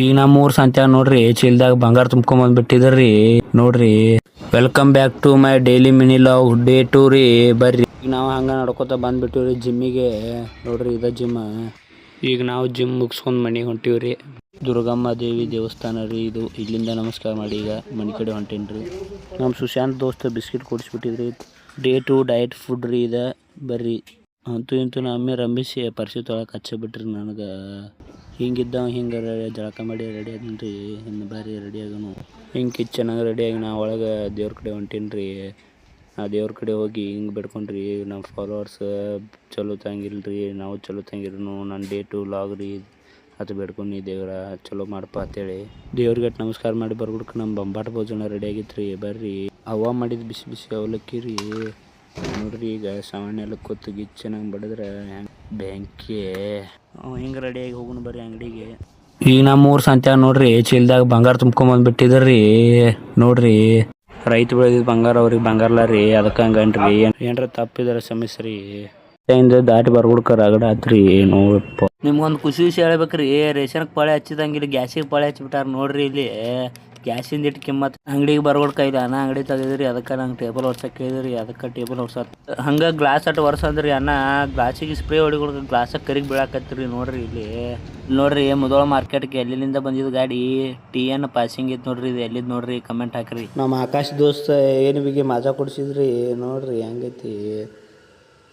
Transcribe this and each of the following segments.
ಈಗ ನಮ್ಮೂರ್ ಸಂತ್ಯಾಗ ನೋಡ್ರಿ ಚೀಲ್ದಾಗ ಬಂಗಾರ ತುಂಬ್ಕೊಂಬಂದ್ಬಿಟ್ಟಿದ್ರಿ ನೋಡ್ರಿ. Welcome back to my daily mini log day 2 ರೀ. ಬರ್ರಿ ಈಗ ನಾವು ಹಂಗ ನಡ್ಕೋತ ಬಂದ್ಬಿಟ್ಟಿವ್ರಿ ಜಿಮ್ಮಿಗೆ. ನೋಡ್ರಿ ಇದ ಜಿಮ್. ಈಗ ನಾವು ಜಿಮ್ ಮುಗಿಸ್ಕೊಂಡ್ ಮನೆಗೆ ಹೊಂಟಿವ್ರಿ. ದುರ್ಗಮ್ಮ ದೇವಿ ದೇವಸ್ಥಾನ ರೀ ಇದು. ಇಲ್ಲಿಂದ ನಮಸ್ಕಾರ ಮಾಡಿ ಈಗ ಮನೆ ಕಡೆ ಹೊಂಟೇನ್ರಿ. ನಮ್ಮ ಸುಶಾಂತ್ ದೋಸ್ತ ಬಿಸ್ಕಿಟ್ ಕೊಡಿಸ್ಬಿಟ್ಟಿದ್ರಿ. ಡೇ 2 ಡಯಟ್ ಫುಡ್ ರೀ ಇದ. ಬರ್ರಿ ಅಂತೂ ಇಂತೂ ನಮ್ಮೆ ರಂಭಿಸಿ ಪರ್ಸಿ ತೊಳಕ್ಕೆ ಹಚ್ಚಿಬಿಟ್ರಿ ನನಗೆ. ಹಿಂಗಿದ್ದಾವ ಹಿಂಗೆ ಜಳಕ ಮಾಡಿ ರೆಡಿ ಅದನ್ರಿ. ಇನ್ನು ಬಾರಿ ರೆಡಿ ಆಗೋನು ಹಿಂಗೆ ಚೆನ್ನಾಗಿ ರೆಡಿಯಾಗಿ ನಾ ಒಳಗೆ ದೇವ್ರ ಕಡೆ ಹೊಂಟೀನಿ. ಆ ದೇವ್ರ ಕಡೆ ಹೋಗಿ ಹಿಂಗೆ ಬಿಡ್ಕೊಂಡ್ರಿ ನಮ್ಮ ಫಾಲೋವರ್ಸ್ ಚಲೋ ತಂಗಿಲ್ರಿ, ನಾವು ಚಲೋ ತಂಗಿರೋನು. ನನ್ನ ಡೇ 2 ಲಾಗ್ ರೀ ಅದು ಬೇಡ್ಕೊಂಡು ದೇವ್ರ ಚಲೋ ಮಾಡಪ್ಪ ಅಂತೇಳಿ ದೇವ್ರಿಗೆ ನಮಸ್ಕಾರ ಮಾಡಿ ಬರ್ಬಿಡ್ಕ. ನಮ್ಮ ಬೊಂಬಾಟ ಭೋಜನ ರೆಡಿ ಆಗಿತ್ತು ರೀ. ಬರ್ರಿ ಅವ್ವ ಮಾಡಿದ ಬಿಸಿ ಬಿಸಿ ಅವಲಕ್ಕಿ ರೀ. ನೋಡ್ರಿ ಈಗ ಸಾವನ್ನೆಲ್ಲ ಕೊತ್ತು ಗಿಚ್ಚ ಚೆನ್ನಾಗಿ ಬಡಿದ್ರೆ ಬೆಂಕಿ ಹಿಂಗೆ ರೆಡಿಯಾಗಿ ಹೋಗೋಣ ಬರ್ರಿ ಅಂಗಡಿಗೆ. ಈಗ ನಮ್ಮೂರ್ ಸಂತ್ಯಾಗ ನೋಡ್ರಿ ಚೀಲ್ದಾಗ ಬಂಗಾರ ತುಂಬ್ಕೊಂಬಂದ್ಬಿಟ್ಟಿದ್ರಿ ನೋಡ್ರಿ. ರೈತ ಬೆಳೆದಿದ್ದು ಬಂಗಾರ ಅವ್ರಿಗೆ ಬಂಗಾರಲ್ಲ ರೀ, ಅದಕ್ಕೆ ಹಂಗನ್ರಿ. ಏನ್ರ ತಪ್ಪಿದ್ರೆ ಸಮಸ್ಯೆ ರೀ. ದಾಟಿ ಬರ್ಬಿಡ್ಕ ರಗಡ ಆತ್ರಿ. ನೋಡಪ್ಪ ನಿಮ್ಗೊಂದು ಖುಷಿ ವಿಷಯ ಹೇಳ್ಬೇಕ್ರಿ. ರೇಷನ್ಗೆ ಪಾಳೆ ಹಚ್ಚಿದಂಗಿಲ್ಲ, ಗ್ಯಾಸಿಗೆ ಪಾಳೆ ಹಚ್ಚಿಬಿಟ್ಟಾರ ನೋಡ್ರಿ. ಇಲ್ಲಿ ಗ್ಯಾಸಿಂದ ಇಟ್ಟು ಕಿಮ್ಮತ್ ಅಂಗಡಿಗೆ ಬರ್ಬಿಡ್ಕ ಇಲ್ಲ. ಅನ್ನ ಅಂಗಡಿ ತೆಗೆದ್ರಿ, ಅದಕ್ಕೆ ನಂಗೆ ಟೇಬಲ್ ಒರ್ಸಕ್ಕೆ ಕೇಳಿದ್ರಿ. ಅದಕ್ಕೆ ಟೇಬಲ್ ಒರ್ಸತ್ ಹಂಗೆ ಗ್ಲಾಸ್ ಅಟ್ಟು ಒರ್ಸಂದ್ರಿ. ಅನ್ನ ಗ್ಲಾಸಿಗೆ ಸ್ಪ್ರೇ ಹೊಡಿಕೊಡ್ಕ ಗ್ಲಾಸಾಗ ಕರಿಗೆ ಬೀಳಾಕತ್ರಿ ನೋಡ್ರಿ. ಇಲ್ಲಿ ನೋಡ್ರಿ ಮುದೋಳ ಮಾರ್ಕೆಟ್ಗೆ ಎಲ್ಲಿಂದ ಬಂದಿದ್ದು ಗಾಡಿ. TN ಪಾಸಿಂಗ್ ಇತ್ತು ನೋಡ್ರಿ. ಇದು ಎಲ್ಲಿದ್ದು ನೋಡ್ರಿ ಕಮೆಂಟ್ ಹಾಕ್ರಿ. ನಮ್ಮ ಆಕಾಶ್ ದೋಸ್ತ ಏನು ಬಿಗಿ ಮಜಾ ಕೊಡ್ಸಿದ್ರಿ ನೋಡ್ರಿ ಹೆಂಗೈತಿ.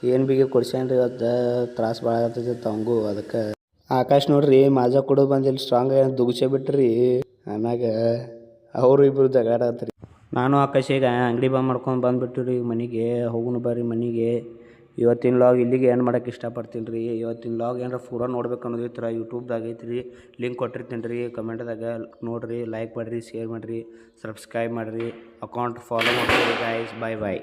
ಏನು ಬಿಗಿ ಕೊಡ್ಸ್ಯಾನ್ರಿ ಇವತ್ತು. ತ್ರಾಸ ಭಾಳ ಆಗತ್ತೈತಿ ಅವಂಗೂ. ಅದಕ್ಕೆ ಆಕಾಶ್ ನೋಡ್ರಿ ಮಾಜಾ ಕೊಡೋದು ಬಂದಿಲ್ಲ, ಸ್ಟ್ರಾಂಗ್ ಏನು ದುಗ್ಸೇ ಬಿಟ್ರಿ. ಆಮ್ಯಾಗ ಅವರು ಇಬ್ಬರು ಜಗಾಡತ್ರಿ. ನಾನು ಆಕಾಶ್ ಈಗ ಅಂಗಡಿ ಮಾಡ್ಕೊಂಡು ಬಂದುಬಿಟ್ಟಿವ್ರಿ ಮನೆಗೆ. ಹೋಗುನು ಬರ್ರಿ ಮನೆಗೆ. ಇವತ್ತಿನ ಲಾಗ್ ಇಲ್ಲಿಗೆ ಏನು ಮಾಡೋಕೆ ಇಷ್ಟಪಡ್ತೀನಿ ರೀ. ಇವತ್ತಿನ ಲಾಗ್ ಏನಾರ ಪೂರ ನೋಡ್ಬೇಕು ಅನ್ನೋದು ಈ ಥರ ಯೂಟ್ಯೂಬ್ದಾಗ ಐತ್ರಿ. ಲಿಂಕ್ ಕೊಟ್ಟಿರ್ತೀನಿ ರೀ ಕಮೆಂಟ್ದಾಗ. ನೋಡಿರಿ, ಲೈಕ್ ಮಾಡಿರಿ, ಶೇರ್ ಮಾಡಿರಿ, ಸಬ್ಸ್ಕ್ರೈಬ್ ಮಾಡಿರಿ, ಅಕೌಂಟ್ ಫಾಲೋ ಮಾಡಿರಿ ಗಾಯ್ಸ್. ಬಾಯ್ ಬಾಯ್.